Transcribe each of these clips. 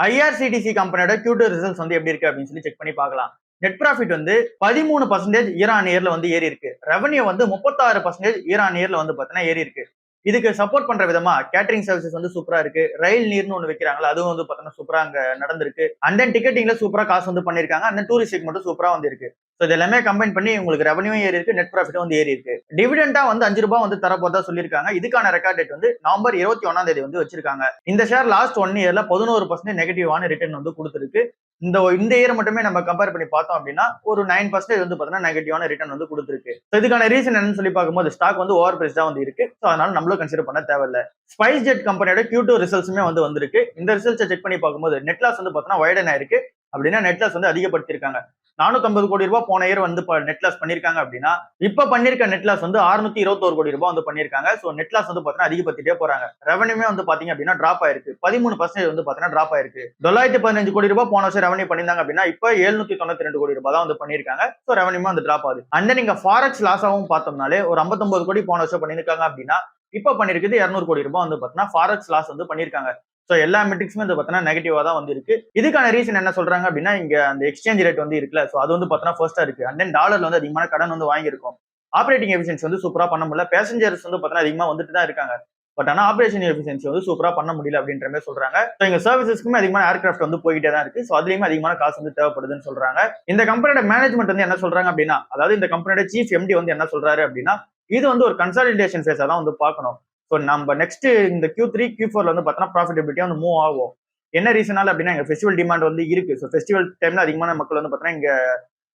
IRCTC கம்பெனியோட Q2 results வந்து எப்படி இருக்கு அப்படின்னு சொல்லி செக் பண்ணி பார்க்கலாம். நெட் ப்ராஃபிட் வந்து 13% இயர் ஆன் இயர்ல வந்து ஏறி இருக்கு. ரெவன்யூ வந்து 36% இயர் ஆன் இயர்ல வந்து பாத்தீங்கன்னா ஏறி இருக்கு. இதுக்கு சப்போர்ட் பண்ற விதமா கேட்டரிங் சர்வீசஸ் வந்து சூப்பரா இருக்கு. ரயில் நீர்னு ஒண்ணு வைக்கிறாங்களா, அதுவும் வந்து பாத்தீங்கன்னா சூப்பரா அங்க நடந்திருக்கு. அண்ட் தென் டிக்கெட்டிங்ல சூப்பரா காசு வந்து பண்ணிருக்காங்க. அண்ட் டூரிஸ்ட் செக்மெண்ட் சூப்பரா வந்து இருக்கு. சோ இது எல்லாமே கம்பைன் பண்ணி உங்களுக்கு ரெவன்யூ ஏறி இருக்கு, நெட் ப்ராஃபிட் வந்து ஏறி இருக்கு. டிவிடெண்டா வந்து ₹5 வந்து தரப்போறதா சொல்லியிருக்காங்க. இதுக்கான ரெக்கார்ட் டேட் வந்து நவம்பர் 21 வந்து வச்சிருக்காங்க. இந்த ஷேர் லாஸ்ட் 1 இயர்ல 11% நெகட்டிவான ரிட்டர்ன் வந்து கொடுத்திருக்கு. இந்த இயர் மட்டுமே நம்ம கம்பேர் பண்ணி பார்த்தோம் அப்படின்னா ஒரு 9% வந்து பாத்தீங்கன்னா நெகட்டிவான ரிட்டர்ன் வந்து கொடுத்திருக்கு. இதுக்கான ரீசன் என்னன்னு சொல்லி பார்க்கும்போது ஸ்டாக் வந்து ஓவர் பிரைஸ்டா வந்து இருக்கு. சோ அதனால நம்மளும் கன்சிடர் பண்ண தேவையில்ல. ஸ்பைஸ் ஜெட் கம்பெனியோட Q2 ரிசல்ட்ஸுமே வந்து வந்திருக்கு. இந்த ரிசல்ட்ஸை செக் பண்ணி பார்க்கும்போது நெட் லாஸ் வந்து பாத்தீங்கன்னா வைடன் ஆயிருக்கு. அப்படின்னா நெட் லாஸ் வந்து அதிகப்படுத்திருக்காங்க. ₹450 கோடி போன இயர் வந்து நெட் லாஸ் பண்ணிருக்காங்க அப்படின்னா இப்ப பண்ணிருக்க நெட் லாஸ் வந்து ₹621 கோடி வந்து பண்ணிருக்காங்க. சோ நெட் லாஸ் வந்து பாத்தீங்கன்னா அதிகப்படுத்திட்டே போறாங்க. ரெவன்யூமே வந்து பாத்தீங்க அப்படின்னா டிராப் ஆயிருக்கு. 13% வந்து பாத்தீங்கன்னா டிராப் ஆயிருக்கு. ₹915 கோடி போன வருஷம் ரெவன்யூ பண்ணிருந்தாங்க அப்படின்னா இப்ப ₹792 கோடி தான் வந்து பண்ணிருக்காங்க. சோ ரெவன்யூமே வந்து டிராப் ஆகுது. அண்ட் தென் நீங்க ஃபாரெக்ஸ் லாஸாவும் பார்த்தோம்னாலே ஒரு 59 கோடி போன வருஷம் பண்ணிருக்காங்க அப்படின்னா இப்ப பண்ணிருக்குது ₹200 கோடி வந்து பாத்தீங்கன்னா ஃபாரெக்ஸ் லாஸ் வந்து பண்ணிருக்காங்க. சோ எல்லா மெட்ரிக்ஸுமே வந்து பாத்தீங்கன்னா நெகட்டிவா தான் வந்து இருக்கு. இதுக்கான ரீசன் என்ன சொல்றாங்க அப்படின்னா இங்க அந்த எக்ஸ்சேஞ்ச் ரேட் வந்து இருக்குல்ல, சோ அது வந்து பாத்தீங்கன்னா ஃபர்ஸ்டா இருக்கு. அண்ட் தென் டாலர்ல வந்து அதிகமான கடன் வந்து வாங்கியிருக்கும். ஆப்பரேட்டிங் எஃபிஷியன்சி வந்து சூப்பரா பண்ண முடியல. பேசஞ்சர்ஸ் வந்து பாத்தீங்கன்னா அதிகமா வந்துட்டு தான் இருக்காங்க. பட் ஆனா ஆபரேஷன் எஃபிஷியன்சி வந்து சூப்பரா பண்ண முடியல அப்படின்ற மாதிரி சொல்றாங்க. சோ இங்க சர்வீசஸ்க்குமே அதிகமான ஏர்கிராஃப்ட் வந்து போயிட்டே தான் இருக்கு. சோ அதுலயுமே அதிகமான காசு வந்து தேவைப்படுதுன்னு சொல்றாங்க. இந்த கம்பெனியோட மேனேஜ்மெண்ட் வந்து என்ன சொல்றாங்க அப்படின்னா, அதாவது இந்த கம்பெனியோட சீஃப் எம்டி வந்து என்ன சொல்றாரு அப்படின்னா, இது வந்து ஒரு கன்சாலிடேஷன் ஃபேஸா தான் வந்து பார்க்கணும். ஸோ நம்ம நெக்ஸ்ட் இந்த Q3, Q4 வந்து பார்த்தோன்னா ப்ராஃபிட்டபிலிட்டியா வந்து மூவ் ஆகும். என்ன ரீசனால அப்படின்னா இங்க ஃபெஸ்டிவல் டிமாண்ட் வந்து இருக்கு. ஸோ ஃபெஸ்டிவல் டைம்ல அதிகமான மக்கள் வந்து பார்த்தீங்கன்னா இங்க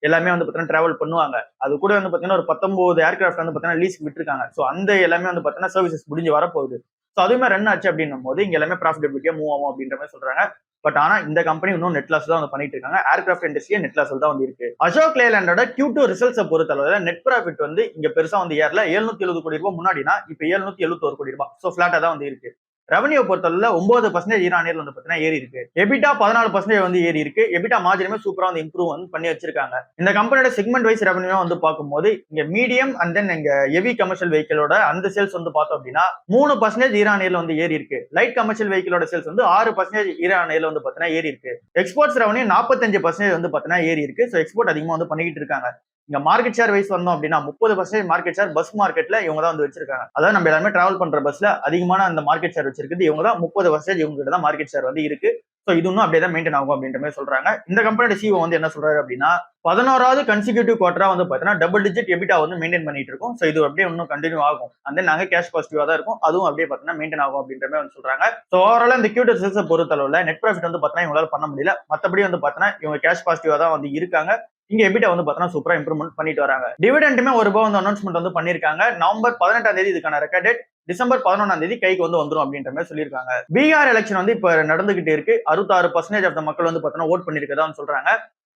எல்லாமே வந்து பார்த்தீங்கன்னா டிராவல் பண்ணுவாங்க. அது கூட வந்து பார்த்தீங்கன்னா ஒரு 19 ஏர்கிராஃப்ட் வந்து பார்த்தீங்கன்னா லீஸ்க்கு விட்டுருக்காங்க. ஸோ அந்த எல்லாமே வந்து பார்த்தீங்கன்னா சர்வீசஸ் முடிஞ்சு வரப்போகுது. ஸோ அதுவுமே ரன் ஆச்சு அப்படின்னும் போது இங்க எல்லாமே ப்ராஃபிட்டபிலிட்டியா மூவ் ஆகும் அப்படின்ற மாதிரி சொல்றாங்க. பட் ஆனா இந்த கம்பெனி இன்னும் நெட் லாஸ் தான் வந்து பண்ணிட்டு இருக்காங்க. ஏர்கிராஃப்ட் இண்டஸ்ட்ரியே நெட் லாஸ் தான் வந்து இருக்கு. அசோக் லேலண்டோட Q2 ரிசல்ட்ஸை பொறுத்தளவுல நெட் ப்ராஃபிட் வந்து இங்க பெருசா வந்து ஏறல. ₹770 கோடி முன்னாடினா இப்ப ₹771 கோடி. சோ பிளாட்டா தான் வந்து இருக்கு. ரெவன்யூ பொறுத்தளவுல 9% இயர் ஆன் இயர் வந்து பாத்தீங்கன்னா ஏறி இருக்கு. எபிட்டா 14% வந்து ஏறி இருக்கு. எபிட்டா மார்ஜினுமே சூப்பரா வந்து இம்ப்ரூவ் வந்து பண்ணி வச்சிருக்காங்க. இந்த கம்பெனியோட செக்மெண்ட் வைஸ் ரெவன்யூ வந்து பார்க்கும்போது இங்க மீடியம் அண்ட் தென் இங்க ஹெவி கமர்ஷியல் வெஹிக்கிளோட அந்த சேல்ஸ் வந்து பார்த்தோம் அப்படின்னா 3% இயர் ஆன் இயர்ல வந்து ஏறி இருக்கு. லைட் கமர்ஷியல் வெஹிக்கிளோட சேல்ஸ் வந்து 6% இயர் ஆன் இயர்ல வந்து பாத்தீங்கன்னா ஏறி இருக்கு. எக்ஸ்போர்ட்ஸ் ரெவன்யூ 45% வந்து பாத்தீங்கன்னா ஏறி இருக்கு. சோ எக்ஸ்போர்ட் அதிகமா வந்து பண்ணிக்கிட்டு இருக்காங்க. இங்க மார்க்கெட் ஷேர் வைஸ் வந்தோம் அப்படின்னா 30% மார்க்கெட் ஷேர் பஸ் மார்க்கெட்ல இவங்க தான் வந்து வச்சிருக்காங்க. அதாவது நம்ம எல்லாமே டிராவல் பண்ற பஸ்ல அதிகமான அந்த மார்க்கெட் ஷேர் வச்சிருக்குது இவங்க தான். 30% இவங்க கிட்ட தான் மார்க்கெட் ஷேர் வந்து இருக்கு. சோ இது இன்னும் அப்படியே தான் மெயின்டைன் ஆகும் அப்படின்ற மாதிரி சொல்றாங்க. இந்த கம்பெனியோட சிஓ வந்து என்ன சொல்றாரு அப்படின்னா 11வது கன்சிக்யூட்டிவ் குவார்டரா வந்து பாத்தீங்கன்னா டபுள் டிஜிட் எபிட்டா வந்து மெயின்டைன் பண்ணிட்டு இருக்கும். சோ இது அப்படியே இன்னும் கண்டினியூ ஆகும். அண்ட் நாங்க கேஷ் பாசிட்டிவா தான் இருக்கும். அதுவும் அப்படியே பாத்தீங்கன்னா மெயின்டைன் ஆகும் அப்படின்ற மாதிரி வந்து சொல்றாங்க. சோ ஓவராலா இந்த Q2 ரிசல்ட்ஸை பொறுத்தளவுல நெட் ப்ராஃபிட் வந்து பாத்தீங்கன்னா இவங்களால பண்ண முடியல. மத்தபடி வந்து பாத்தீங்கன்னா இவங்க கேஷ் பாசிட்டிவா தான் வந்து இருக்காங்க. இங்க எபிட்டா வந்து பாத்தீங்கன்னா சூப்பரா இம்ப்ரூவ்மெண்ட் பண்ணிட்டு வராங்க. டிவிடெண்டுமே ₹1 வந்து அனௌன்ஸ்மெண்ட் வந்து பண்ணிருக்காங்க. நவம்பர் 18 இதுக்கான ரெக்கார்ட் டேட். டிசம்பர் 11 கைக்கு வந்து வந்துரும் அப்படின்ற மாதிரி சொல்லியிருக்காங்க. பீகார் எலெக்ஷன் வந்து இப்ப நடந்துகிட்டு இருக்கு. 66% ஆஃப் த மக்கள் வந்து பாத்தீங்கன்னா ஓட் பண்ணிருக்கதா சொல்றாங்க.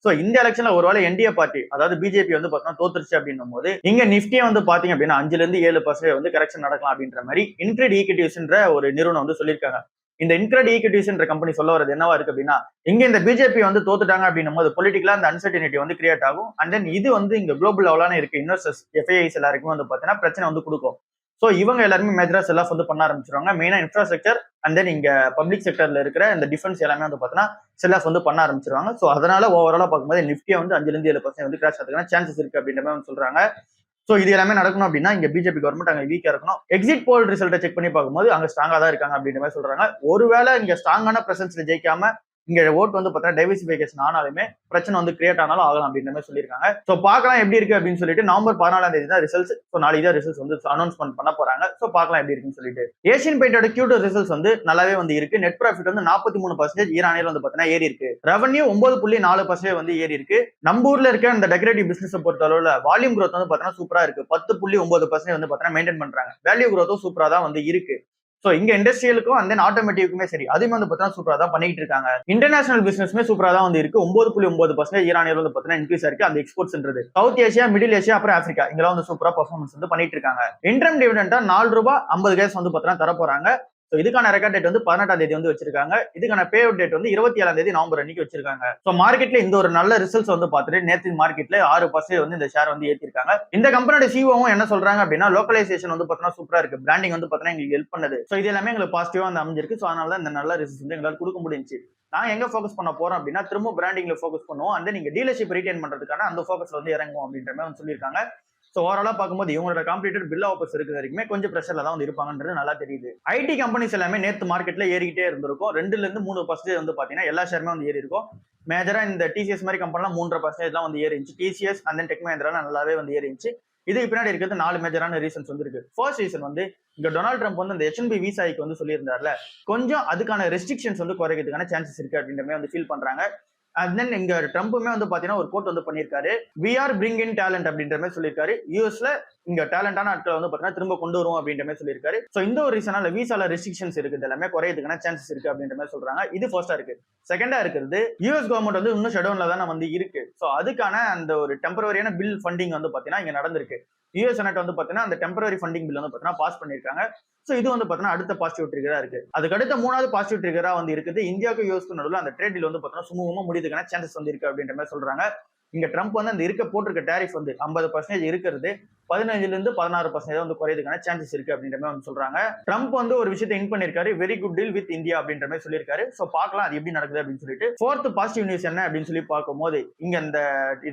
சோ இந்த எலெக்ஷன்ல ஒருவேளை என்டிஏ பார்ட்டி அதாவது பிஜேபி வந்து பாத்தீங்கன்னா தோத்துருச்சு அப்படின்னும் போது இங்க நிப்டியே வந்து பாத்தீங்க அப்படின்னா 5ல இருந்து 7% வந்து கரெக்ஷன் நடக்கலாம் அப்படின்ற மாதிரி இன்க்ரெட் ஈக்விட்டிஸ்ன்ற ஒரு நிறுவனம் வந்து சொல்லியிருக்காங்க. இந்த இன்க்ரெட் ஈக்விட்டிஸ்ன்ற கம்பெனி சொல்ல வரது என்னவா இருக்கு அப்படின்னா இங்க இந்த பிஜேபி வந்து தோத்துட்டாங்க அப்படின்னும் போது பொலிட்டிக்கலா அந்த அன்சர்டினிட்டி வந்து கிரியேட் ஆகும். அண்ட் தென் இது வந்து இங்க குளோபல் லெவலான இருக்கு இன்வெஸ்டர்ஸ் எஃப்ஐஐஸ் எல்லாருக்குமே வந்து பாத்தீங்கன்னா பிரச்சனை வந்து கொடுக்கும். சோ இவங்க எல்லாருமே மேஜரா செல் ஆஃப் வந்து பண்ண ஆரம்பிச்சிருவாங்க. மெயினா இன்ஃப்ராஸ்ட்ரக்சர் அண்ட் தென் இங்க பப்ளிக் செக்டர்ல இருக்கிற இந்த டிஃபென்ஸ் எல்லாமே வந்து பாத்தீங்கன்னா செல் ஆஃப் வந்து பண்ண ஆரம்பிச்சிருவாங்க. சோ அதனால ஓவராலா பார்க்கும்போது நிப்டியா வந்து 5ல இருந்து 7% வந்து கிராஷ் ஆகிறதுக்கான சான்சஸ் இருக்கு அப்படின்ற மாதிரி சொல்றாங்க. சோ இது எல்லாமே நடக்கணும் அப்படின்னா இங்க பிஜேபி கவர்மெண்ட் அங்க வீக்கா இருக்கணும். எக்ஸிட் போல் ரிசல்ட்டை செக் பண்ணி பார்க்கும்போது அங்க ஸ்ட்ராங்கா தான் இருக்காங்க அப்படின்ற மாதிரி சொல்றாங்க. ஒருவேளை இங்க ஸ்ட்ராங்கான பிரசன்ஸ்ல ஜெயிக்காம இங்க ஓட் வந்து பார்த்தா டைவர்சிபிகேஷன் ஆனாலுமே பிரச்சனை வந்து கிரியேட் ஆனாலும் ஆகலாம் அப்படின்ற மாதிரி சொல்லியிருக்காங்க. சோ பார்க்கலாம் எப்படி இருக்கு அப்படின்னு சொல்லிட்டு நவம்பர் 14 தான் ரிசல்ட்ஸ். சோ நாளைக்கு தான் ரிசல்ட்ஸ் வந்து அனௌன்ஸ்மெண்ட் பண்ண போறாங்க. சோ பார்க்கலாம் எப்படி இருக்குன்னு சொல்லிட்டு. ஏசியன் பெயிண்டோட Q2 ரிசல்ட்ஸ் வந்து நல்லாவே வந்து இருக்கு. நெட் ப்ராஃபிட் வந்து 43% இயர் ஆன் இயர் வந்து பார்த்தீங்கன்னா ஏறி இருக்கு. ரெவன்யூ 9.4% வந்து ஏறி இருக்கு. நம்ம ஊர்ல இருக்க இந்த டெக்கரேட்டிவ் பிசினஸ் பொறுத்த அளவுல வால்யூம் growth வந்து பார்த்தீங்கன்னா சூப்பரா இருக்கு. 10.9% வந்து பார்த்தீங்கன்னா மெயின்டைன் பண்றாங்க. வேல்யூ growth சூப்பரா தான் வந்து இருக்கு. சோ இங்க இண்டஸ்ட்ரியலுக்கும் அண்ட் தென் ஆட்டோமேட்டிவ்க்குமே சரி அதுவுமே வந்து பார்த்தீங்கன்னா சூப்பரா தான் பண்ணிட்டு இருக்காங்க. இன்டர்நேஷனல் பிசினஸ்மே சூப்பரா தான் வந்து இருக்கு. 9.9% இயர் ஆன் இயர் வந்து பார்த்தீங்கன்னா இன்க்ரீஸ் இருக்கு. அந்த எக்ஸ்போர்ட்ஸ்ன்றது சவுத் ஏசியா, மிடில் ஏசியா, அப்புறம் ஆப்பிரிக்கா இங்கெல்லாம் வந்து சூப்பரா பெர்ஃபார்மன்ஸ் வந்து பண்ணிட்டு இருக்காங்க. இன்டர்ம் டிவிடெண்டா ₹4.50 வந்து பார்த்தீங்கன்னா தர போறாங்க. ஸோ இதுக்கான ரெக்கார்ட் டேட் வந்து 18ஆம் தேதி வந்து வச்சிருக்காங்க. இதுக்கான பே அவுட் டேட் வந்து 27ஆம் தேதி நவம்பர் அன்னைக்கு வச்சிருக்காங்க. ஸோ மார்க்கெட்ல இந்த ஒரு நல்ல ரிசல்ட்ஸ் வந்து பார்த்துட்டு நேற்று மார்க்கெட்ல 6% வந்து இந்த ஷேர் வந்து ஏற்றிருக்காங்க. இந்த கம்பெனியோட சிஓவும் என்ன சொல்றாங்க அப்படின்னா, லோக்கலைசேஷன் வந்து பார்த்தீங்கன்னா சூப்பரா இருக்கு, பிராண்டிங் வந்து பார்த்தீங்கன்னா எங்களுக்கு ஹெல்ப் பண்ணுது. ஸோ இது எல்லாமே எங்களுக்கு பாசிட்டிவா வந்து அமைஞ்சிருக்கு. ஸோ அதனால தான் இந்த நல்ல ரிசல்ட்ஸ் வந்து எங்களால் கொடுக்க முடிஞ்சுச்சு. நான் எங்க ஃபோக்கஸ் பண்ண போறோம் அப்படின்னா, திரும்ப பிராண்டிங்ல ஃபோக்கஸ் பண்ணுவோம். அந்த நீங்க டீலர்ஷிப் ரீடைன் பண்றதுக்கான அந்த ஃபோக்கஸ்ல வந்து இறங்குவோம் அப்படின்ற மாதிரி வந்து சொல்லியிருக்காங்க. ஸோ ஓவராலா பார்க்கும்போது இவங்களோட காம்படிட்டர் பில் ஆஃபர்ஸ் இருக்கிற வரைக்குமே கொஞ்சம் பிரஷர்ல தான் வந்து இருப்பாங்கன்றது நல்லா தெரியுது. ஐடி கம்பெனிஸ் எல்லாமே நேற்று மார்க்கெட்ல ஏறிக்கிட்டே இருந்திருக்கும். 2ல இருந்து 3% வந்து பாத்தீங்கன்னா எல்லா ஷேருமே வந்து ஏறி இருக்கும். மேஜரா இந்த டிசிஎஸ் மாதிரி கம்பெனிலாம் 3.5% வந்து ஏறிச்சு. TCS and then Tech Mahindra நல்லாவே வந்து ஏறிச்சு. இதுக்கு பின்னாடி இருக்கிறது 4 மேஜரான ரீசன்ஸ் வந்து இருக்கு. ஃபர்ஸ்ட் ரீசன் வந்து இங்க டொனால்ட் ட்ரம்ப் வந்து இந்த H1B விசாய்க்கு வந்து சொல்லியிருந்தார்ல, கொஞ்சம் அதுக்கான ரெஸ்ட்ரிக்ஷன்ஸ் வந்து குறைக்கிறதுக்கான சான்சஸ் இருக்கு அப்படின்ற மாதிரி வந்து ஃபீல் பண்றாங்க. அண்ட் தென் இங்க ட்ரம்ப்புமே வந்து பாத்தீங்கன்னா ஒரு கோட் வந்து பண்ணியிருக்காரு, we are bring in talent அப்படின்ற மாதிரி சொல்லியிருக்காரு. யூஎஸ்ல இங்க டேலண்டான ஆட்களை வந்து பாத்தீங்கன்னா திரும்ப கொண்டு வரும் அப்படின்ற மாதிரி சொல்லியிருக்காரு. சோ இந்த ஒரு ரீசனால விசால ரெஸ்ட்ரிக்ஷன்ஸ் இருக்குது எல்லாமே குறையதுக்கான சான்சஸ் இருக்கு அப்படின்ற மாதிரி சொல்றாங்க. இது ஃபர்ஸ்டா இருக்கு. செகண்டா இருக்கிறது, யூஎஸ் கவர்மெண்ட் வந்து இன்னும் ஷட்டவுன்ல தானே வந்து இருக்கு. சோ அதுக்கான அந்த ஒரு டெம்பரரியான பில் ஃபண்டிங் வந்து பாத்தீங்கன்னா இங்க நடந்திருக்கு. யூஎஸ் செனட் வந்து பாத்தீங்கன்னா அந்த டெம்பரரி ஃபண்டிங் பில் வந்து பாத்தீங்கன்னா பாஸ் பண்ணிருக்காங்க. சோ இது வந்து பாத்தீங்கன்னா அடுத்த பாசிட்டிவ் ட்ரிகரா இருக்கு. அதுக்கு அடுத்த 3வது பாசிட்டிவ் ட்ரிகரா வந்து இருக்குது, இந்தியாவுக்கு யூஎஸ்க்கு நடுவுல அந்த ட்ரேட் டீல் வந்து பாத்தீங்கன்னா சுமூகமா முடியுதுக்கான சான்சஸ் வந்து இருக்கு அப்படின்ற மாதிரி சொல்றாங்க. இங்க ட்ரம்ப் வந்து அந்த இருக்க போட்டிருக்க டேரிஃப் வந்து 50% இருக்கிறது 15ல இருந்து 16% வந்து குறையதுக்கான சான்சஸ் இருக்கு அப்படின்ற மாதிரி வந்து சொல்றாங்க. ட்ரம்ப் வந்து ஒரு விஷயத்தை இன் பண்ணிருக்காரு, very good deal with India அப்படின்ற மாதிரி சொல்லியிருக்காரு. சோ பார்க்கலாம் அது எப்படி நடக்குது அப்படின்னு சொல்லிட்டு. 4th பாசிட்டிவ் நியூஸ் என்ன அப்படின்னு சொல்லி பார்க்கும்போது, இங்க இந்த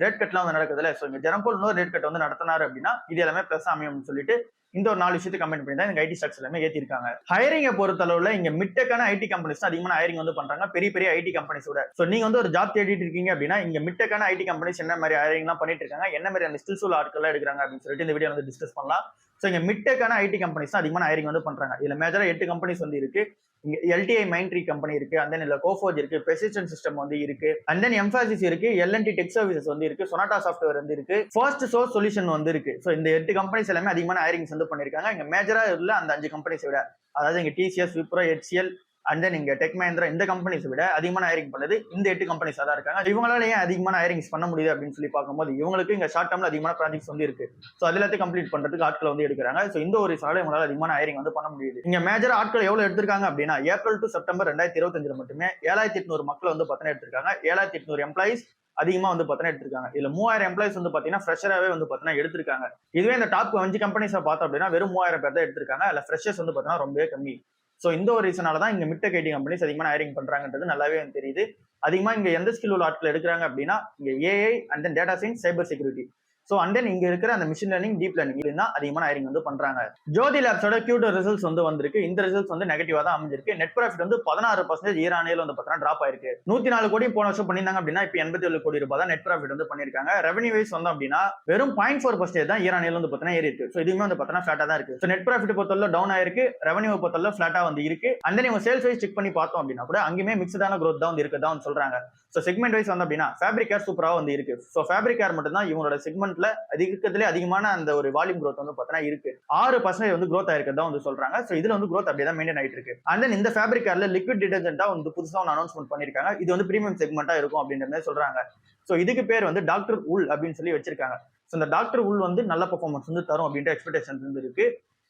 ரேட் கட்லாம் வந்து நடக்குதுல, சோ இங்க ஜெரம் பால் இன்னொரு ரேட் கட் வந்து நடத்தினாரு அப்படின்னா இது எல்லாமே பிளஸ் அமையும் சொல்லிட்டு இந்த ஒரு 4 விஷயத்தை கமெண்ட் பண்ணி தான் இந்த ஐடி ஸ்டாக்ஸ் எல்லாமே ஏத்திருக்காங்க. ஹைரிங்கை பொறுத்த அளவுல இங்க மிட்டக்கான ஐடி கம்பெனிஸ் தான் அதிகமான ஹைரிங் வந்து பண்றாங்க, பெரிய பெரிய ஐடி கம்பெனிஸோட. சோ நீங்க வந்து ஒரு ஜாப் தேடிட்டு இருக்கீங்க அப்படின்னா இங்க மிட்டக்கான ஐடி கம்பெனிஸ் என்ன மாதிரி ஹைரிங் எல்லாம் பண்ணிட்டு இருக்காங்க, என்ன மாதிரி அந்த ஸ்கில்ஸ் உள்ள ஆட்கள் எடுக்கிறாங்க அப்படின்னு சொல்லிட்டு இந்த வீடியோ வந்து டிஸ்கஸ் பண்ணலாம். சோ இங்க மிட்டக்கான ஐடி கம்பெனிஸ் தான் அதிகமான ஹைரிங் வந்து பண்றாங்க. இதுல மேஜரா 8 கம்பெனிஸ் வந்து இருக்கு. இங்க எல்டிஐ மைண்ட்ரி கம்பெனி இருக்கு, அண்ட் தென் இல்ல கோஃபோர்ஜ் இருக்கு, பெர்சிஸ்டன்ட் சிஸ்டம் வந்து இருக்கு, அண்ட் தென் எம்பாசிஸ் இருக்கு, எல்என்டி டெக் சர்வீசஸ் வந்து இருக்கு, சொனாட்டா சாஃப்ட்வேர் வந்து இருக்கு, ஃபர்ஸ்ட் சோர்ஸ் சொல்யூஷன் வந்து இருக்கு. சோ இந்த 8 கம்பெனிஸ் எல்லாமே அதிகமான ஹைரிங்ஸ் வந்து பண்ணிருக்காங்க. இங்க மேஜரா இல்ல அந்த 5 கம்பெனிஸ் விட, அதாவது இங்க TCS, Wipro, HCL and then இங்க டெக் மஹிந்திரா இந்த கம்பெனிஸ் விட அதிகமான ஹைரிங் பண்ணது இந்த 8 கம்பெனிஸ் தான் இருக்காங்க. இவங்களால ஏன் அதிகமான ஹைரிங்ஸ் பண்ண முடியுது அப்படின்னு சொல்லி பார்க்கும்போது இவங்களுக்கு இங்க ஷார்ட் டர்ம்ல அதிகமான ப்ராஜெக்ட்ஸ் வந்து இருக்கு. சோ அது எல்லாத்தையும் கம்ப்ளீட் பண்றதுக்கு ஆட்களை வந்து எடுக்கிறாங்க. சோ இந்த ஒரு ரீசனால இவங்களால அதிகமான ஹைரிங் வந்து பண்ண முடியுது. இங்க மேஜரா ஆட்கள் எவ்வளவு எடுத்திருக்காங்க அப்படின்னா, ஏப்ரல் டு செப்டம்பர் 2025 மட்டுமே 7800 மக்கள் வந்து பார்த்தீங்கன்னா எடுத்திருக்காங்க. 7800 எம்ப்ளாயிஸ் அதிகமா வந்து பார்த்தீங்கன்னா எடுத்திருக்காங்க. இதுல 3000 எம்ப்ளாயிஸ் வந்து பாத்தீங்கன்னா ஃப்ரெஷராவே வந்து பார்த்தீங்கன்னா எடுத்திருக்காங்க. இதுவே இந்த டாப் 5 கம்பெனிஸை பார்த்தோம் அப்படின்னா வெறும் 3000 பேர் தான் எடுத்திருக்காங்க. அதுல ஃப்ரெஷர்ஸ் வந்து பார்த்தீங்கன்னா ரொம்பவே கம்மி. சோ இந்த ஒரு ரீசனால தான் இங்க மிட்டக் ஐடி கம்பெனிஸ் அதிகமான ஹைரிங் பண்றாங்கன்றது நல்லாவே தெரியுது. அதிகமா இங்க எந்த ஸ்கில் உள்ள ஆட்கள் எடுக்கிறாங்க அப்படின்னா இங்க AI and then data science, cyber security. So and then இங்க இருக்கிற அந்த மிஷின் லேர்னிங், டீப் லேர்னிங் இதுதான் அதிகமான ஹைரிங் வந்து பண்றாங்க. ஜோதி லேப்ஸோட Q2 ரிசல்ட்ஸ் வந்து வந்திருக்கு. இந்த ரிசல்ட்ஸ் வந்து நெகட்டிவா தான் அமைஞ்சிருக்கு. நெட் ப்ராஃபிட் வந்து 16% இயர் ஆன் இயர்ல வந்து பார்த்தீங்கன்னா டிராப் ஆயிருக்கு. 104 கோடி போன வருஷம் பண்ணிருந்தாங்க அப்படின்னா இப்ப 87 கோடி ரூபாய் தான் நெட் ப்ராஃபிட் வந்து பண்ணிருக்காங்க. ரெவன்யூ வைஸ் வந்தோம் அப்படின்னா வெறும் 0.4% தான் இயர் ஆன் இயர்ல வந்து பார்த்தீங்கன்னா ஏறி இருக்கு. சோ இதுவுமே வந்து பார்த்தீங்கன்னா ஃபிளாட்டா தான் இருக்கு. சோ நெட் ப்ராஃபிட் பொறுத்தவரை டவுன் ஆயிருக்கு, ரெவன்யூ பொறுத்தவரை ஃபிளாட்டா வந்து இருக்கு. அண்ட் தென் இவங்க சேல்ஸ் வைஸ் செக் பண்ணி பார்த்தோம் அப்படின்னா கூட அங்கேயுமே மிக்ஸ்டான growth தான் வந்து இருக்குதா வந்து சொல்றாங்க. சோ செக்மெண்ட் வைஸ் வந்து அப்படின்னா ஃபேப்ரிக் கேர் சூப்பரா வந்து இருக்கு. சோ ஃபேப்ரிக் கேர் மட்டும் தான் இவங்களோட செக்மெண்ட்ல அதிகமான அந்த ஒரு வால்யூம் growth வந்து பார்த்தீங்கன்னா இருக்கு. 6% வந்து growth ஆயிருக்கதா வந்து சொல்றாங்க. சோ இதுல வந்து growth அப்படியே தான் மெயின்டைன் ஆயிட்டு இருக்கு. அண்ட் தென் இந்த ஃபேப்ரிக் கேர்ல லிக்விட் டிடர்ஜென்ட்டா வந்து புதுசா ஒரு அனௌன்ஸ்மென்ட் பண்ணிருக்காங்க. இது வந்து பிரீமியம் செக்மெண்டா இருக்கும் அப்படின்ற மாதிரி சொல்றாங்க. சோ இதுக்கு பேர் வந்து டாக்டர் உல் அப்படின்னு சொல்லி வச்சிருக்காங்க. சோ இந்த டாக்டர் உல் வந்து நல்ல பெர்ஃபார்மன்ஸ் வந்து தரும் அப்படின்ற எக்ஸ்பெக்டேஷன் வந்து இருக்கு.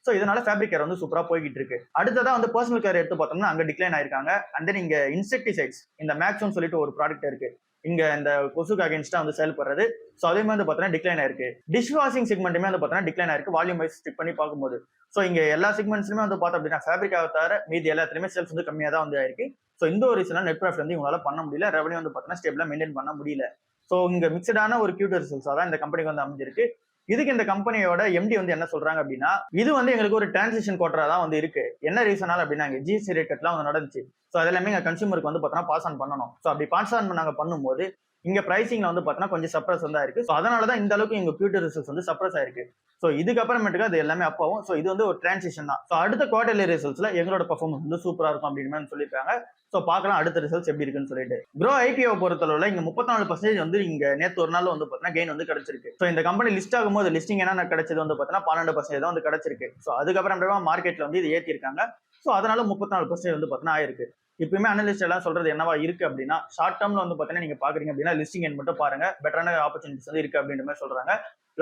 சோ இதனால ஃபேப்ரிக் கேர் வந்து சூப்பரா போய்கிட்டு இருக்கு. அடுத்ததா வந்து பர்சனல் கேர் எடுத்து பார்த்தோம்னா அங்க டிக்ளைன் ஆயிருக்காங்க. அண்ட் தென் இங்க இன்செக்டிசைட்ஸ் இந்த மேக்ஸ்னு சொல்லிட்டு ஒரு ப்ராடக்ட் இருக்கு. இங்க இந்த கொசுக்கு அகைன்ஸ்டா வந்து செயல்படுறது. சோ அதே மாதிரி வந்து பார்த்தீங்கன்னா டிக்ளைன் ஆயிருக்கு. டிஷ் வாஷிங் செக்மெண்ட்டுமே வந்து பார்த்தீங்கன்னா டிக்ளைன் ஆயிருக்கு வால்யூம் வைஸ் செக் பண்ணி பார்க்கும்போது. சோ இங்க எல்லா செக்மெண்ட்ஸ்லயுமே வந்து பார்த்தோம் அப்படின்னா ஃபேப்ரிக் தவிர மீதி எல்லாத்துலயுமே சேல்ஸ் வந்து கம்மியா தான் வந்து ஆயிருக்கு. சோ இந்த ஒரு ரீசனால நெட் ப்ராஃபிட் வந்து இவங்களால பண்ண முடியல, ரெவன்யூ வந்து பார்த்தீங்கன்னா ஸ்டேபிளா மெயின்டைன் பண்ண முடியல. சோ இங்க மிக்சடான ஒரு Q2 ரிசல்ட்ஸா தான் இந்த கம்பெனிக்கு வந்து அமைஞ்சிருக்கு. இதுக்கு இந்த கம்பெனியோட எம்டி வந்து என்ன சொல்றாங்க அப்படின்னா, இது வந்து எங்களுக்கு ஒரு டிரான்சிஷன் குவார்டரா தான் வந்து இருக்கு. என்ன ரீசனால அப்படின்னா இங்க ஜிஎஸ்டி ரேட் கட்லாம் வந்து நடந்துச்சு. சோ அதெல்லாமே இங்க கன்சூமருக்கு வந்து பார்த்தீங்கன்னா பாஸ் ஆன் பண்ணணும். சோ அப்படி பாஸ் ஆன் நாங்க பண்ணும்போது இங்க பிரைசிங்ல வந்து பார்த்தீங்கன்னா கொஞ்சம் சப்ரஸ் வந்து ஆயிருக்கு. சோ அதனாலதான் இந்த அளவுக்கு எங்க Q2 ரிசல்ட்ஸ் வந்து சப்ரஸ் ஆயிருக்கு. சோ இதுக்கப்புறமேட்டுக்கு அது எல்லாமே அப் ஆகும். சோ இது வந்து ஒரு டிரான்சிஷன் தான். சோ அடுத்த குவார்டர்லி ரிசல்ட்ஸ்ல எங்களோட பெர்ஃபார்மன்ஸ் வந்து சூப்பரா இருக்கும் அப்படின்னு மாதிரி சொல்லியிருக்காங்க. சோ பார்க்கலாம் அடுத்த ரிசல்ட்ஸ் எப்படி இருக்குன்னு சொல்லிட்டு. க்ரோ ஐபிஓ பொறுத்தளவுல இங்க 34% வந்து இங்க நேத்து ஒரு நாள் வந்து பார்த்தீங்கன்னா கெயின் வந்து கிடைச்சிருக்கு. சோ இந்த கம்பெனி லிஸ்ட் ஆகும்போது லிஸ்டிங் என்ன கிடைச்சது வந்து பார்த்தீங்கன்னா 12% தான் வந்து கிடைச்சிருக்கு. சோ அதுக்கப்புறம் மார்க்கெட்ல வந்து இது ஏத்திருக்காங்க. சோ அதனால 34% வந்து பார்த்தீங்கன்னா ஆயிருக்கு. இப்பயுமே அனலிஸ்ட் எல்லாம் சொல்றது என்னவா இருக்கு அப்படின்னா, ஷார்ட் டர்ம்ல வந்து பாத்தீங்கன்னா நீங்க பாக்குறீங்க அப்படின்னா லிஸ்டிங் எண் மட்டும் பாருங்க, பெட்டரான ஆப்பர்ச்சுனிட்டிஸ் வந்து இருக்கு அப்படின்ற மாதிரி சொல்றாங்க.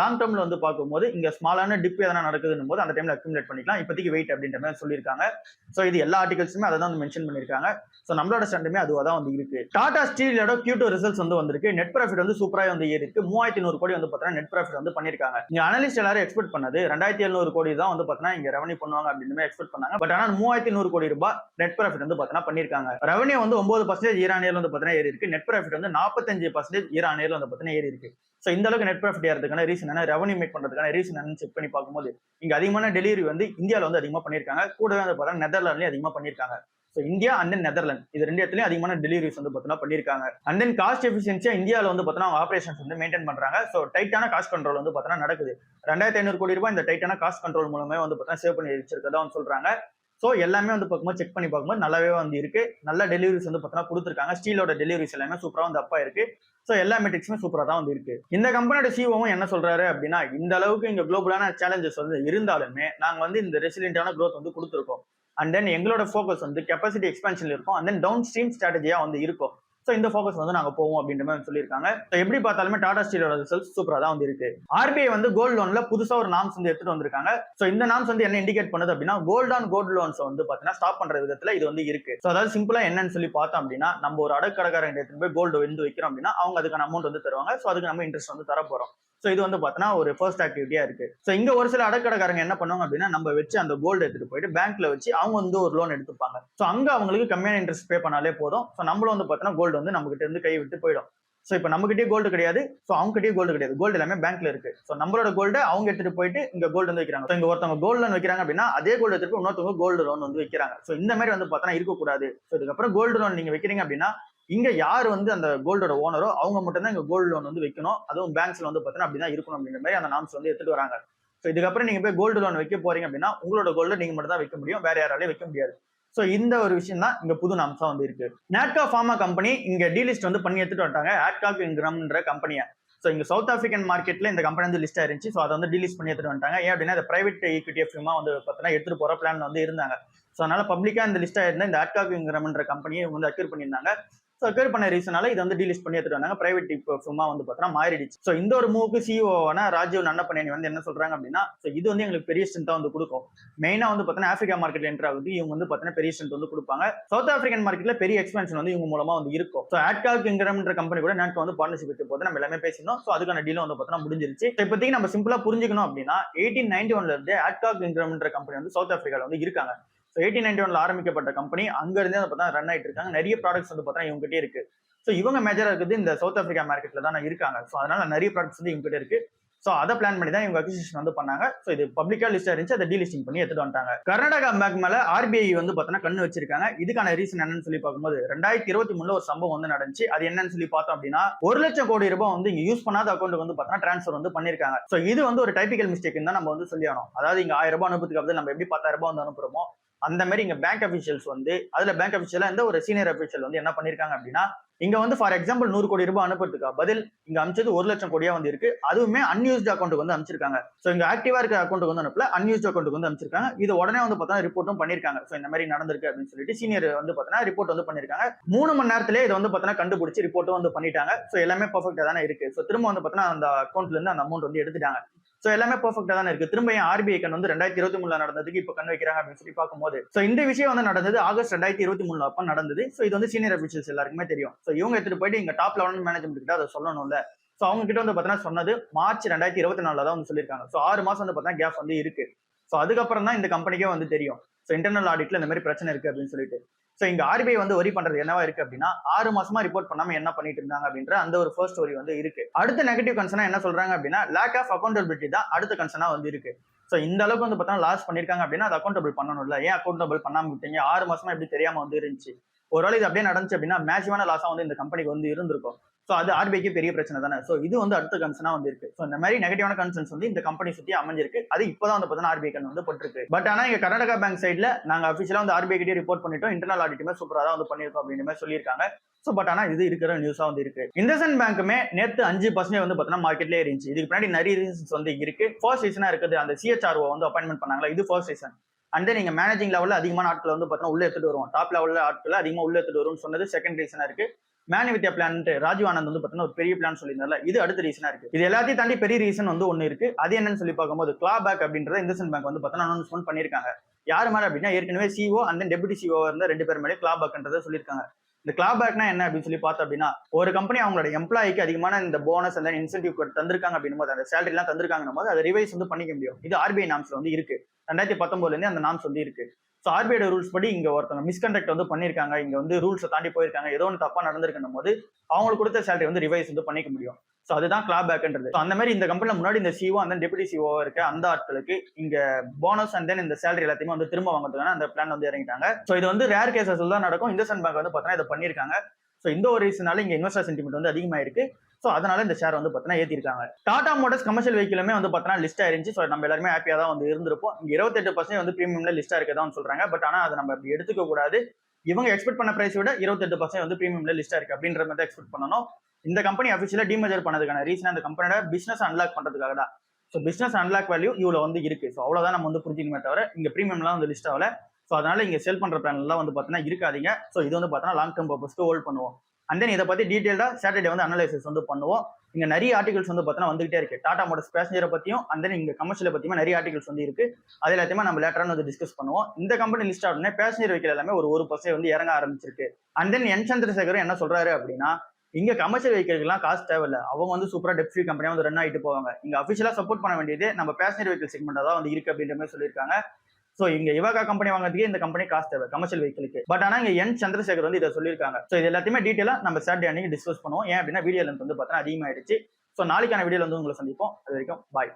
லாங் டேர்ம்ல வந்து பார்க்கும்போது இங்க ஸ்மாலான டிப் எதனா நடக்குதுன்னு போது அந்த டைம்ல அக்யூமுலேட் பண்ணிக்கலாம். இப்போதைக்கு வெயிட் அப்படின்ற மாதிரி சொல்லியிருக்காங்க. ஸோ இது எல்லா ஆர்டிகல்ஸுமே அதை தான் வந்து மென்ஷன் பண்ணியிருக்காங்க. ஸோ நம்மளோட ஸ்டாண்டுமே அதுவாக தான் வந்து இருக்கு. டாடா ஸ்டீலோட Q2 ரிசல்ட்ஸ் வந்து வந்திருக்கு. நெட் ப்ராஃபிட் வந்து சூப்பராக வந்து ஏறி இருக்கு. 3100 கோடி வந்து பார்த்தீங்கன்னா நெட் ப்ராஃபிட் வந்து பண்ணியிருக்காங்க. இங்க அனலிஸ்ட் எல்லாரும் எக்ஸ்பெக்ட் பண்ணது 2700 கோடி தான் வந்து பார்த்தீங்கன்னா இங்க ரெவன்யூ பண்ணுவாங்க அப்படின்னு எக்ஸ்பெக்ட் பண்ணாங்க. பட் ஆனால் 3100 கோடி ரூபாய் நெட் ப்ராஃபிட் வந்து பார்த்தீங்கன்னா பண்ணியிருக்காங்க. ரெவன்யூ வந்து 9% இயர் ஆன் இயர் வந்து பார்த்தீங்கன்னா ஏறி இருக்கு. நெட் ப்ராஃபிட் வந்து 45% இயர் ஆன் இயர் வந்து பார்த்தீங்கன்னா ஏறி இருக்கு. ஸோ இந்த அளவுக்கு நெட் ப்ராஃபிட் ஏறதுக்கான ரீசன் என்ன, ரெவன்யூ மேக் பண்றதுக்கான ரீசன் என்னன்னு செக் பண்ணி பார்க்கும்போது இங்க அதிகமான டெலிவரி வந்து இந்தியாவில் வந்து அதிகமாக பண்ணியிருக்காங்க. கூடவே வந்து பார்த்தீங்கன்னா நெதர்லாண்ட்லயும் அதிகமாக பண்ணியிருக்காங்க. So India and then Netherlands இது ரெண்டு இடத்துலயும் அதிகமான டெலிவரிஸ் வந்து பார்த்தீங்கன்னா பண்ணியிருக்காங்க. அண்ட் தென் காஸ்ட் எஃபிஷியன்சியா இந்தியாவில் வந்து பார்த்தீங்கன்னா ஆபரேஷன்ஸ் வந்து மெயின்டைன் பண்றாங்க. ஸோ டைட்டான காஸ்ட் கண்ட்ரோல் வந்து பார்த்தீங்கன்னா நடக்குது. 2500 கோடி ரூபாய் இந்த டைட்டான காஸ்ட் கண்ட்ரோல் மூலமே வந்து பார்த்தீங்கன்னா சேவ் பண்ணி வச்சிருக்கதா வந்து சொல்றாங்க. ஸோ எல்லாமே வந்து பார்க்கும்போது செக் பண்ணி பார்க்கும்போது நல்லாவே வந்து இருக்கு. நல்ல டெலிவரிஸ் வந்து பார்த்தீங்கன்னா கொடுத்துருக்காங்க. ஸ்டீலோட டெலிவரிஸ் எல்லாமே சூப்பராக வந்து அப்பா இருக்கு. ஸோ எல்லா மெட்ரிக்ஸுமே சூப்பராக தான் வந்து இருக்கு. இந்த கம்பெனியோட சிஓவும் என்ன சொல்றாரு அப்படின்னா, இந்த அளவுக்கு இங்க குளோபலான சேலஞ்சஸ் வந்து இருந்தாலுமே நாங்க வந்து இந்த ரெசிலியன்டான க்ரோத் வந்து கொடுத்துருக்கோம். அண்ட் தென் எங்களோட ஃபோக்கஸ் வந்து கெப்பாசிட்டி எக்ஸ்பான்ஷன்ல இருக்கும். அண்ட் தென் டவுன் ஸ்ட்ரீம் ஸ்ட்ராட்டஜியா வந்து இருக்கும். ஸோ இந்த ஃபோக்கஸ் வந்து நாங்க போவோம் அப்படின்ற மாதிரி சொல்லியிருக்காங்க. ஸோ எப்படி பார்த்தாலுமே டாடா ஸ்டீலோட ரிசல்ட்ஸ் சூப்பரா தான் வந்து இருக்கு. ஆர்பிஐ வந்து கோல்டு லோன்ல புதுசா ஒரு நாம்ஸ் வந்து எடுத்துட்டு வந்திருக்காங்க. ஸோ இந்த நாம்ஸ் வந்து என்ன இண்டிகேட் பண்ணுது அப்படின்னா, கோல்ட் ஆன் கோல்டு லோன்ஸ் வந்து பாத்தீங்கன்னா ஸ்டாப் பண்ற விதத்துல இது வந்து இருக்கு. ஸோ அதாவது சிம்பிளா என்னன்னு சொல்லி பார்த்தோம் அப்படின்னா, நம்ம ஒரு அடக்கடக்காரங்க எடுத்துட்டு போய் கோல்டு வந்து வைக்கிறோம் அப்படின்னா அவங்க அதுக்கான அமௌண்ட் வந்து தருவாங்க. ஸோ அதுக்கு நம்ம இன்ட்ரெஸ்ட் வந்து தர போறோம். ஸோ இது வந்து பார்த்தீங்கன்னா ஒரு ஃபர்ஸ்ட் ஆக்டிவிட்டியா இருக்கு. ஸோ இங்க ஒரு சில அடக்கடக்காரங்க என்ன பண்ணுவாங்க அப்படின்னா, நம்ம வச்சு அந்த கோல்டு எடுத்துட்டு போயிட்டு பேங்க்ல வச்சு அவங்க வந்து ஒரு லோன் எடுத்துப்பாங்க. ஸோ அங்க அவங்களுக்கு கம்மியான இன்ட்ரெஸ்ட் பே பண்ணாலே போதும். ஸோ நம்மளும் வந்து பார்த்தீங்கன்னா கோல்டு வந்து நம்ம கிட்ட இருந்து கை விட்டு போயிடும். ஸோ இப்போ நம்ம கிட்டே கோல்டு கிடையாது, ஸோ அவங்க கிட்டே கோல்டு கிடையாது. கோல்டு எல்லாமே பேங்க்ல இருக்கு. ஸோ நம்மளோட கோல்டு அவங்க எடுத்துட்டு போயிட்டு இங்க கோல்டு வந்து வைக்கிறாங்க. ஸோ இங்க ஒருத்தவங்க கோல்டு லோன் வைக்கிறாங்க அப்படின்னா அதே கோல்டு எடுத்துட்டு இன்னொருத்தவங்க கோல்டு லோன் வந்து வைக்கிறாங்க. ஸோ இந்த மாதிரி வந்து பார்த்தோன்னா இருக்கக்கூடாது. ஸோ இதுக்கப்புறம் கோல்டு லோன் நீங்க வைக்கிறீங்க அப்படின்னா இங்க யார் வந்து அந்த கோல்டோட ஓனரோ அவங்க மட்டும் தான் இங்க கோல்டு லோன் வந்து வைக்கணும். அதுவும் பேங்க்ஸ்ல வந்து பார்த்தீங்கன்னா அப்படிதான் இருக்கணும் அப்படிங்கிற மாதிரி அந்த நாம்ஸ் வந்து எடுத்துட்டு வராங்க. ஸோ இதுக்கப்புறம் நீங்க போய் கோல்டு லோன் வைக்க போறீங்க அப்படின்னா உங்களோட கோல்டு நீங்க மட்டும் தான் வைக்க முடியும், வேற யாராலையும் வைக்க முடியாது. ஸோ இந்த ஒரு விஷயம் தான் இங்க புது நாம்ஸா வந்து இருக்கு. நாட்கா ஃபார்மா கம்பெனி இங்க டீலிஸ்ட் வந்து பண்ணி எடுத்துட்டு வந்துட்டாங்க. ஆட்காக் இன்கிரம்ன்ற கம்பெனியை. ஸோ இங்க சவுத் ஆப்பிரிக்கன் மார்க்கெட்ல இந்த கம்பெனி வந்து லிஸ்ட் ஆயிருந்துச்சு. ஸோ அதை வந்து டீலிஸ்ட் பண்ணி எடுத்துட்டு வந்துட்டாங்க. ஏன் அப்படின்னா இந்த பிரைவேட் ஈக்விட்டி எஃப்எம்மா வந்து பார்த்தீங்கன்னா எடுத்துட்டு போற பிளான் வந்து இருந்தாங்க. ஸோ அதனால பப்ளிக்கா இந்த லிஸ்ட் ஆயிருந்த இந்த ஆட்காக் இன்கிரம்ன்ற கம்பெனியை வந்து அக்யூர் பண்ணியிருந்தாங்க. ஸோ அக்யூர் பண்ண ரீசனால இதை வந்து டீலிஸ்ட் பண்ணி எடுத்துட்டு வந்தாங்க. பிரைவேட் ஃபர்மா வந்து பார்த்தீங்கன்னா மாறிடுச்சு. ஸோ இந்த ஒரு மூவுக்கு சிஓவான ராஜீவ் நன்னப்பனேனி வந்து என்ன சொல்றாங்க அப்படின்னா, ஸோ இது வந்து எங்களுக்கு பெரிய ஸ்ட்ரென்த்தா வந்து கொடுக்கும். மெயினா வந்து பார்த்தீங்கன்னா ஆப்பிரிக்கா மார்க்கெட்ல என்ட்ரு ஆகுது இவங்க வந்து பார்த்தீங்கன்னா பெரிய ஸ்ட்ரென்த் வந்து கொடுப்பாங்க. சவுத் ஆப்பிரிக்கன் மார்க்கெட்ல பெரிய எக்ஸ்பென்ஷன் வந்து இவங்க மூலமா வந்து இருக்கும். ஸோ ஆட்காக் இன்கிரம்ன்ற கம்பெனி கூட நாட்கள் வந்து பார்ட்னர்ஷிப் வைக்க போது நம்ம எல்லாமே பேசணும். ஸோ அதுக்கான டீலும் வந்து பார்த்தீங்கன்னா முடிஞ்சிருச்சு. இப்போதைக்கு நம்ம சிம்பிளா புரிஞ்சுக்கணும் அப்படின்னா 1891 இருந்து ஆட்காக் இன்கிரம்ன்ற கம்பெனி வந்து சவுத் ஆப்பிரிக்கால வந்து இருக்காங்க. 1891 ஆரம்பிக்கப்பட்ட கம்பெனி அங்க இருந்தே பார்த்தா ரன் ஆயிட்டு இருக்காங்க. நிறைய ப்ராடக்ட்ஸ் வந்து பார்த்தா இவங்க கிட்டே இருக்கு. ஸோ இவங்க மேஜரா இருக்குது இந்த சவுத் ஆப்பிரிக்கா மார்க்கெட்ல தான் இருக்காங்க. ஸோ அதனால நிறைய ப்ராடக்ட்ஸ் வந்து இவங்க கிட்ட இருக்கு. ஸோ அதை பிளான் பண்ணி தான் இவங்க அக்விசிஷன் வந்து பண்ணாங்க. ஸோ இது பப்ளிக்கா லிஸ்ட் இருந்துச்சு, அதை டீலிஸ்டிங் பண்ணி எடுத்துட்டு வந்துட்டாங்க. கர்நாடகா பேங்க் மேல ஆர்பிஐ வந்து பார்த்தீங்கன்னா கண்ணு வச்சிருக்காங்க. இதுக்கான ரீசன் என்னன்னு சொல்லி பார்க்கும்போது 2023 ஒரு சம்பவம் வந்து நடந்துச்சு. அது என்னன்னு சொல்லி பார்த்தோம் அப்படின்னா 1 லட்சம் கோடி ரூபாய் வந்து இங்க யூஸ் பண்ணாத அக்கௌண்ட் வந்து பார்த்தீங்கன்னா டிரான்ஸ்ஃபர் வந்து பண்ணிருக்காங்க. ஸோ இது வந்து ஒரு டைபிக்கல் மிஸ்டேக் தான் நம்ம வந்து சொல்லி ஆகணும். அதாவது இங்க 1000 ரூபாய் அனுப்புறதுக்கு நம்ம எப்படி 10,000 ரூபாய் வந்து அனுப்புறோமோ அந்த மாதிரி இங்க பேங்க் அபிஷியல்ஸ் வந்து அதுல பேங்க் அபிஷியலா இந்த ஒரு சீனியர் அபிஷியல் வந்து என்ன பண்ணிருக்காங்க அப்படின்னா, இங்க வந்து ஃபார் எக்ஸாம்பிள் 100 கோடி ரூபாய் அனுப்புறதுக்கு பதில் இங்க அனுப்பிச்சது 1 லட்சம் கோடியா வந்து இருக்கு. அதுவுமே அன்யூஸ்ட் அக்கௌண்ட் வந்து அனுப்பிச்சிருக்காங்க. சோ இங்க ஆக்டிவா இருக்க அக்கௌண்ட் வந்து அனுப்பல, அன்யூஸ்ட் அக்கௌண்ட் வந்து அனுப்பிச்சிருக்காங்க. இது உடனே வந்து பார்த்தா ரிப்போர்ட்டும் பண்ணிருக்காங்க. சோ இந்த மாதிரி நடந்திருக்கு அப்படின்னு சொல்லிட்டு சீனியர் வந்து பார்த்தா ரிப்போர்ட் வந்து பண்ணிருக்காங்க. 3 மணி நேரத்திலே இதை வந்து பார்த்தா கண்டுபிடிச்சு ரிப்போர்ட்டும் வந்து பண்ணிட்டாங்க. சோ எல்லாமே பெர்ஃபெக்ட்டா தானே இருக்கு. சோ திரும்ப வந்து பார்த்தா அந்த அக்கௌண்ட்ல இருந்து அந்த அமௌண்ட் வந்து எடுத்துட்டாங்க. சோ எல்லாமே பெர்ஃபெக்ட்டா தானே இருக்கு. திரும்ப ஆர்பிஐ கண் வந்து 2023 நடந்ததுக்கு இப்ப கண் வைக்கிறாங்க அப்படின்னு சொல்லி பார்க்கும்போது, சோ இந்த விஷயம் வந்து நடந்தது ஆகஸ்ட் 2023 அப்ப நடந்தது. சோ இது வந்து சீனியர் அபிஷியல்ஸ் எல்லாருக்குமே தெரியும். சோ இவங்க எடுத்துட்டு போயிட்டு இங்க டாப் லெவல் மேனேஜ்மெண்ட் கிட்ட அதை சொல்லணும்ல. சோ அவங்க கிட்ட வந்து பார்த்தீங்கன்னா சொன்னது மார்ச் 2024 தான் வந்து சொல்லியிருக்காங்க. சோ 6 மாசம் வந்து பார்த்தீங்கன்னா கேப் வந்து இருக்கு. சோ அதுக்கப்புறம் தான் இந்த கம்பெனிக்கே வந்து தெரியும் சோ இன்டர்னல் ஆடிட்ல இந்த மாதிரி பிரச்சனை இருக்கு அப்படின்னு சொல்லிட்டு. சோ இங்க ஆர்பிஐ வந்து ஒரி பண்றது என்னவா இருக்கு அப்படின்னா 6 மாசமா ரிப்போர்ட் பண்ணாம என்ன பண்ணிட்டு இருந்தாங்க அப்படின்ற அந்த ஒரு ஃபர்ஸ்ட் ஒரி வந்து இருக்கு. அடுத்த நெகட்டிவ் கன்சர்னா என்ன சொல்றாங்க அப்படின்னா லேக் ஆஃப் அக்கௌண்டபிலிட்டி தான் அடுத்த கன்சர்னா வந்து இருக்கு. சோ இந்த அளவுக்கு வந்து பார்த்தா லாஸ் பண்ணிருக்காங்க அப்படின்னா அது அக்கௌண்டபிள் பண்ணணும்ல. ஏன் அக்கௌண்டபிள் பண்ணாம விட்டீங்க? 6 மாசமா எப்படி தெரியாம வந்து இருந்துச்சு. ஒருவேளை இது அப்படியே நடந்துச்சு அப்படின்னா மேக்ஸிமான லாஸா வந்து இந்த கம்பெனிக்கு வந்து இருந்திருக்கும். சோ அது ஆர்பிஐக்கு பெரிய பிரச்சனை தானே. சோ இது வந்து அடுத்த கன்சர்னா வந்து இருக்கு. சோ இந்த மாதிரி நெகட்டிவான கன்சர்ன்ஸ் வந்து இந்த கம்பெனி சுத்தி அமைஞ்சிருக்கு. அது இப்பதான் வந்து பார்த்தா ஆர்பிஐ கண் வந்து போட்டிருக்கு. பட் ஆனா இங்க கர்நாடகா பேங்க் சைட்ல நாங்க அபிஷியலா வந்து ஆர்பிஐ கிட்டே ரிப்போர்ட் பண்ணிட்டோம், இன்டர்னல் ஆடிட்டுமே சூப்பரா தான் வந்து பண்ணிருக்கோம் அப்படின்னு மாதிரி சொல்லியிருக்காங்க. சோ பட் ஆனா இது இருக்கிற நியூஸா வந்து இருக்கு. இண்டஸ்இண்ட் பேங்க்குமே நேத்து 5% வந்து பார்த்தா மார்க்கெட்லேயே இருந்துச்சு. இதுக்கு பின்னாடி நிறைய ரீசன்ஸ் வந்து இருக்கு. ஃபர்ஸ்ட் ரீசனா இருக்குது அந்த சிஹெச்ஆர்ஓ வந்து அப்பாயின்மெண்ட் பண்ணாங்களா, இது ஃபர்ஸ்ட் ரீசன். அண்ட் நீங்க மேனேஜிங் லெவல்ல அதிகமான ஆட்கள் வந்து பார்த்தா உள்ள எடுத்துட்டு வருவோம், டாப் லெவல்ல ஆட்கள் அதிகமா உள்ள எடுத்துட்டு வரும்னு சொன்னது செகண்ட் ரீசனா இருக்கு. மேன் வித்யா பிளான் ராஜீவ் ஆனந்த் வந்து பாத்தீங்கன்னா ஒரு பெரிய பிளான் சொல்லியிருந்தால, இது அடுத்த ரீசனா இருக்கு. இது எல்லாத்தையும் தாண்டி பெரிய ரீசன் வந்து ஒன்னு இருக்கு. அது என்னன்னு சொல்லி பார்க்கும்போது கிளாபேக் அப்படின்றத இந்துஸ்தான் பேங்க் வந்து பாத்தீங்கன்னா அனௌன்ஸ்மெண்ட் பண்ணிருக்காங்க. யார் மேல அப்படின்னா ஏற்கனவே CEO and then deputy CEO இருந்த 2 பேர் மேலே கிளாபேக்ன்றதை சொல்லியிருக்காங்க. இந்த கிளாபேக்னா என்ன அப்படின்னு சொல்லி பார்த்தோம் அப்படின்னா, ஒரு கம்பெனி அவங்களோட எம்ப்ளாய்க்கு அதிகமான இந்த போனஸ் அந்த இன்சென்டிவ் தந்திருக்காங்க அப்படின்னும் போது, அந்த சேலரி எல்லாம் தந்திருக்காங்க போது அதை ரிவைஸ் வந்து பண்ணிக்க முடியும். இது ஆர்பிஐ நாம்ஸ்ல வந்து இருக்கு. 2019 அந்த நாம்ஸ் வந்து இருக்கு. ஸோ ஆர்பிஐ ரூல்ஸ் படி இங்க ஒருத்தவங்க மிஸ்கண்டக்ட் வந்து பண்ணிருக்காங்க, இங்க வந்து ரூல்ஸை தாண்டி போயிருக்காங்க, ஏதோ ஒன்று தப்பா நடந்திருக்கும் போது அவங்களுக்கு கொடுத்த சேலரி வந்து ரிவைஸ் வந்து பண்ணிக்க முடியும். ஸோ அதுதான் கிளாபேக்ன்றது. அந்த மாதிரி இந்த கம்பெனில முன்னாடி இந்த சிஓ அந்த டெபுட்டி சிஓ இருக்க அந்த ஆட்களுக்கு இங்க போனஸ் அண்ட் தென் இந்த சேலரி எல்லாத்தையுமே வந்து திரும்ப வாங்குறதுக்கான அந்த பிளான் வந்து இறங்கிட்டாங்க. ஸோ இது வந்து ரேர் கேசஸ் தான் நடக்கும். இந்துஸ்தான் பேங்க் வந்து பார்த்தீங்கன்னா இதை பண்ணிருக்காங்க. ஸோ இந்த ஒரு ரீசனால இங்க இன்வெஸ்டர் சென்டிமெண்ட் வந்து அதிகமாயிருக்கு. ஸோ அதனால இந்த ஷேர் வந்து பார்த்தீங்கன்னா ஏற்றிருக்காங்க. டாடா மோட்டர்ஸ் கமர்ஷியல் வெஹிக்கிளுமே வந்து பார்த்தீங்கன்னா லிஸ்ட் ஆயிருந்துச்சு. ஸோ நம்ம எல்லாருமே ஹாப்பியாக தான் வந்து இருந்திருப்போம். இங்க 28% வந்து பிரீமியம்ல லிஸ்டா இருக்கதான் சொல்றாங்க. பட் ஆனால் அதை நம்ம அப்படி எடுத்துக்க கூடாது. இவங்க எக்ஸ்பெக்ட் பண்ண பிரைஸ் விட 28% வந்து பிரீமியம்ல லிஸ்டா இருக்கு அப்படின்ற மாதிரி தான் எக்ஸ்பெக்ட் பண்ணணும். இந்த கம்பெனி அஃபிஷியலா டிமேஜர் பண்ணதுக்கான ரீசன் அந்த கம்பெனியோட பிசினஸ் அன்லாக் பண்றதுக்காக தான். ஸோ பிசினஸ் அன்லாக் வேல்யூ இவ்வளவு வந்து இருக்கு. ஸோ அவ்வளவுதான் நம்ம வந்து புரிஞ்சுக்கணுமே தவிர இங்க பிரீமியம்லாம் வந்து லிஸ்ட் ஆகல. ஸோ அதனால இங்க செல் பண்ற பிளான் எல்லாம் வந்து பார்த்தீங்கன்னா இருக்காதீங்க. ஸோ இது வந்து பார்த்தீங்கன்னா லாங் டர்ம் பர்பஸ்க்கு ஹோல்ட் பண்ணுவோம். அண்ட் தென் இதை பத்தி டீடைல்டா சாட்டர்டே வந்து அனலைசிஸ் வந்து பண்ணுவோம். இங்க நிறைய ஆர்டிகல்ஸ் வந்து பார்த்தீங்கன்னா வந்துகிட்டே இருக்கு. டாடா மோட்டர்ஸ் பேசஞ்சரை பத்தியும் அண்ட் தென் இங்க கமர்ஷியலை பத்தியுமே நிறைய ஆர்டிகல்ஸ் வந்து இருக்கு. அது எல்லாத்தையுமே நம்ம லேட்டரா வந்து டிஸ்கஸ் பண்ணுவோம். இந்த கம்பெனி லிஸ்ட் ஆகுதுன்னா பேசஞ்சர் வெஹிக்கிள் எல்லாமே ஒரு 1% வந்து இறங்க ஆரம்பிச்சிருக்கு. அண்ட் தென் என் சந்திரசேகரும் என்ன சொல்றாரு அப்படின்னா, இங்க கமர்ஷியல் வெஹிக்கிள்லாம் காசு தேவையில்லை, அவங்க வந்து சூப்பரா டெப்ட் ஃப்ரீ கம்பெனியா வந்து ரன் ஆகிட்டு போவாங்க. இங்க அஃபிஷியலா சப்போர்ட் பண்ண வேண்டியது நம்ம பேசஞ்சர் வெஹிக்கிள் செக்மெண்ட் தான் வந்து இருக்கு அப்படின்ற மாதிரி சொல்லியிருக்காங்க. சோ இங்க இவாகா கம்பெனி வாங்குறதுக்கு இந்த கம்பெனி காசு தேவை கமர்ஷியல் வெஹிக்கிளுக்கு. பட் ஆனா இங்க என் சந்திரசேகர் வந்து இதை சொல்லியிருக்காங்க. சோ இது எல்லாத்தையுமே டீடைலா நம்ம சாட்டர்டே அன்னைக்கு டிஸ்கஸ் பண்ணுவோம். ஏன் அப்படின்னா வீடியோ லென்த் வந்து பார்த்தா அதிகமாயிடுச்சு. சோ நாளைக்கான வீடியோல வந்து உங்களை சந்திப்போம். அது வரைக்கும் பாய்.